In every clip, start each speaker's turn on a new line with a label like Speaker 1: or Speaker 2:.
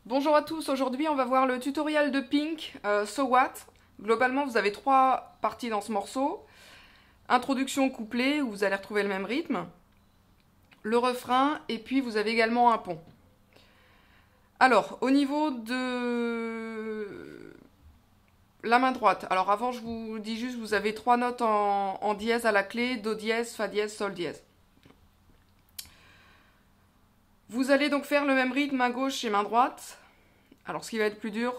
Speaker 1: Bonjour à tous, aujourd'hui on va voir le tutoriel de Pink, So What. Globalement vous avez 3 parties dans ce morceau. Introduction, couplet, où vous allez retrouver le même rythme. Le refrain, et puis vous avez également un pont. Alors, au niveau de la main droite, alors avant je vous dis juste, vous avez 3 notes en dièse à la clé, Do dièse, Fa dièse, Sol dièse. Vous allez donc faire le même rythme main gauche et main droite. Alors ce qui va être plus dur,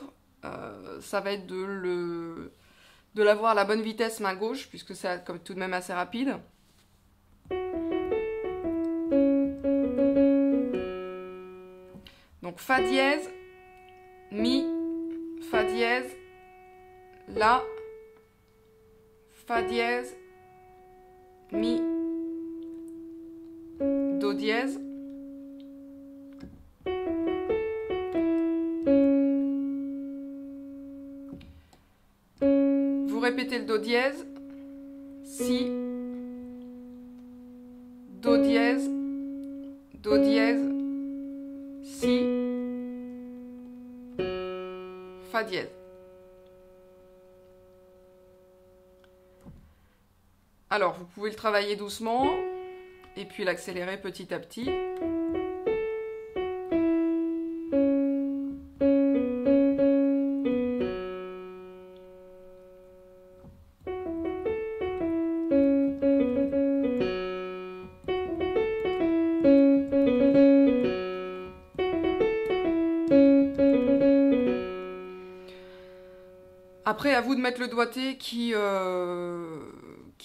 Speaker 1: ça va être de l'avoir à la bonne vitesse main gauche, puisque c'est tout de même assez rapide. Donc Fa dièse, Mi, Fa dièse, La, Fa dièse, Mi, Do dièse. Vous répétez le Do dièse, Si, Do dièse, Si, Fa dièse. Alors, vous pouvez le travailler doucement et puis l'accélérer petit à petit. Après, à vous de mettre le doigté qui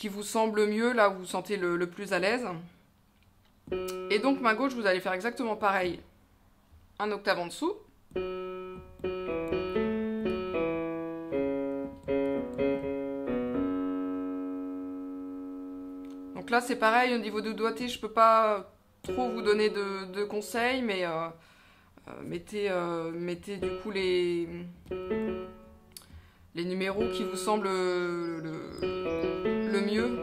Speaker 1: vous semble mieux, là où vous sentez le plus à l'aise. Et donc, main gauche, vous allez faire exactement pareil. Un octave en dessous. Donc là, c'est pareil, au niveau du doigté, je peux pas trop vous donner de conseils, mais mettez du coup les numéros qui vous semblent le mieux.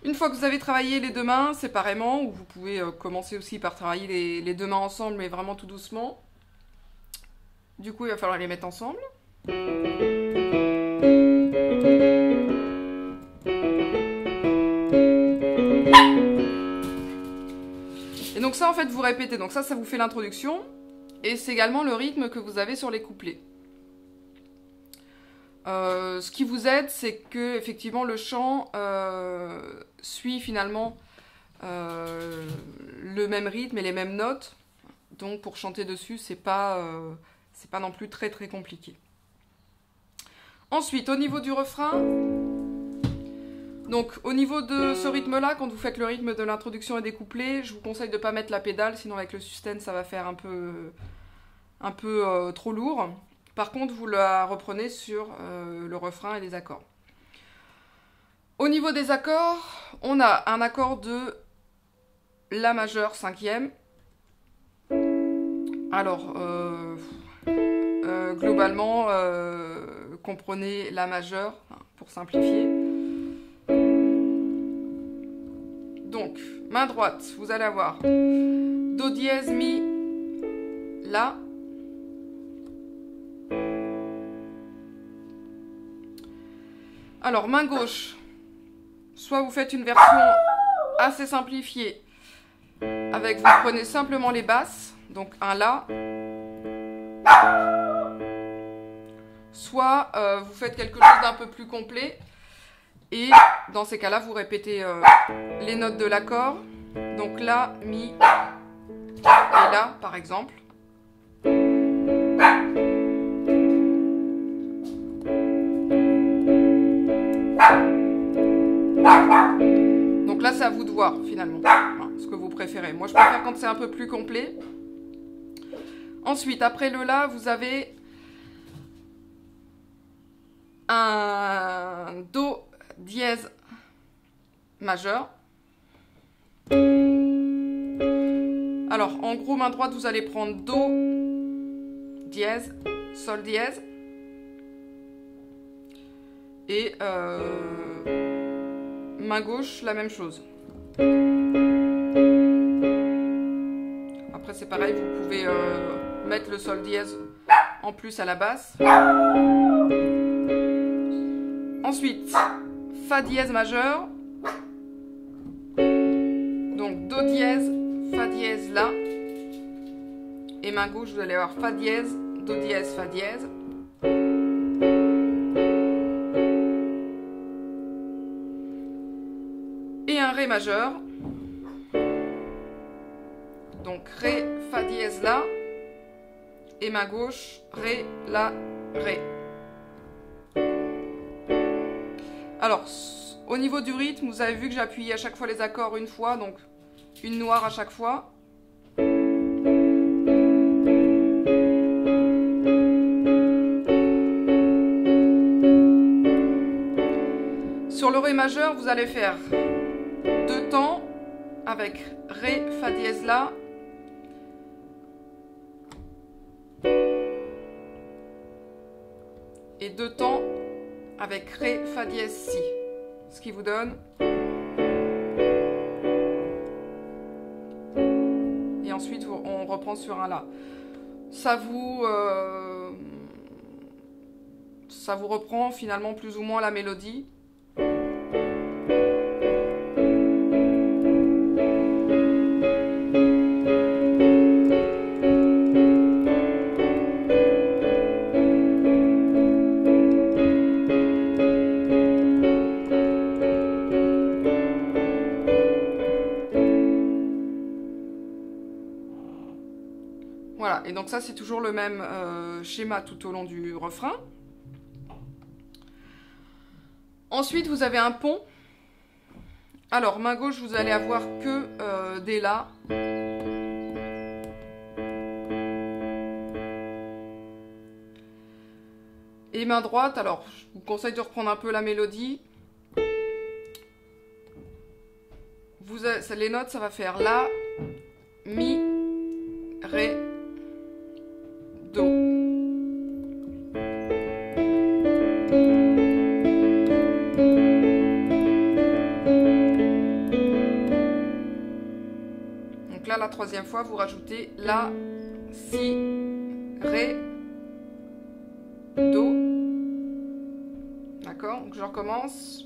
Speaker 1: Une fois que vous avez travaillé les deux mains séparément, ou vous pouvez commencer aussi par travailler les deux mains ensemble, mais vraiment tout doucement. Du coup, il va falloir les mettre ensemble. Et donc ça, en fait, vous répétez. Donc ça vous fait l'introduction. Et c'est également le rythme que vous avez sur les couplets. Ce qui vous aide, c'est que effectivement le chant suit finalement le même rythme et les mêmes notes. Donc pour chanter dessus, c'est pas non plus très très compliqué. Ensuite, au niveau du refrain, donc au niveau de ce rythme-là, quand vous faites le rythme de l'introduction et des couplets, je vous conseille de ne pas mettre la pédale, sinon avec le sustain, ça va faire un peu trop lourd. Par contre, vous la reprenez sur le refrain et les accords. Au niveau des accords, on a un accord de La majeur 5e. Alors, globalement, comprenez La majeur, pour simplifier. Donc, main droite, vous allez avoir Do dièse, Mi, La. Alors, main gauche, soit vous faites une version assez simplifiée, avec vous prenez simplement les basses, donc un La, soit vous faites quelque chose d'un peu plus complet, et dans ces cas-là, vous répétez les notes de l'accord, donc La, Mi, et La, par exemple. Donc là, c'est à vous de voir, finalement, ce que vous préférez. Moi, je préfère quand c'est un peu plus complet. Ensuite, après le La, vous avez un Do dièse majeur. Alors, en gros, main droite, vous allez prendre Do, dièse, Sol dièse. Et main gauche, la même chose. Après c'est pareil, vous pouvez mettre le sol dièse en plus à la basse. Ensuite, Fa dièse majeur. Donc Do dièse, Fa dièse là. Et main gauche, vous allez avoir Fa dièse, Do dièse, Fa dièse. Et un Ré majeur. Donc Ré, Fa dièse là. Et main gauche, Ré, La, Ré. Alors, au niveau du rythme, vous avez vu que j'appuie à chaque fois les accords une fois, donc une noire à chaque fois. Sur le Ré majeur, vous allez faire 2 temps avec Ré, Fa dièse là. Et 2 temps avec Ré, Fa dièse, Si. Ce qui vous donne. Et ensuite, on reprend sur un La. Ça vous reprend finalement plus ou moins la mélodie. Voilà, et donc ça c'est toujours le même schéma tout au long du refrain. Ensuite vous avez un pont. Alors main gauche vous allez avoir que des La. Et main droite, alors je vous conseille de reprendre un peu la mélodie. Les notes ça va faire La, Mi, Ré, Do. Donc là, la troisième fois, vous rajoutez La, Si, Ré, Do. D'accord? Donc je recommence.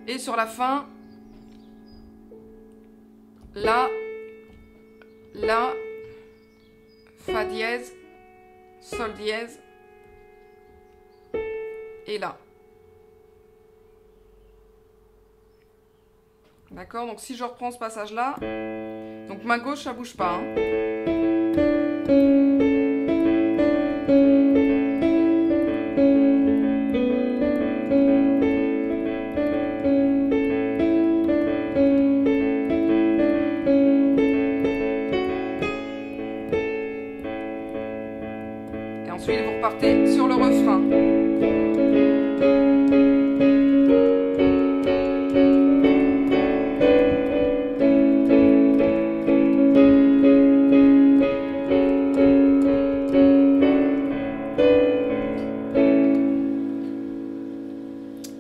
Speaker 1: Et sur la fin, La, La, Fa dièse, Sol dièse et La. D'accord? Donc si je reprends ce passage-là, donc main gauche, ça bouge pas. Hein. Ensuite, vous repartez sur le refrain.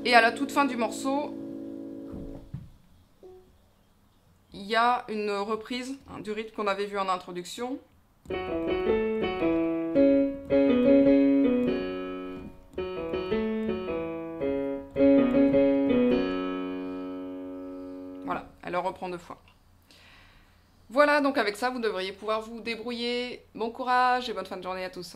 Speaker 1: Et à la toute fin du morceau, il y a une reprise du rythme qu'on avait vu en introduction. Voilà, elle le reprend 2 fois. Voilà, donc avec ça, vous devriez pouvoir vous débrouiller. Bon courage et bonne fin de journée à tous.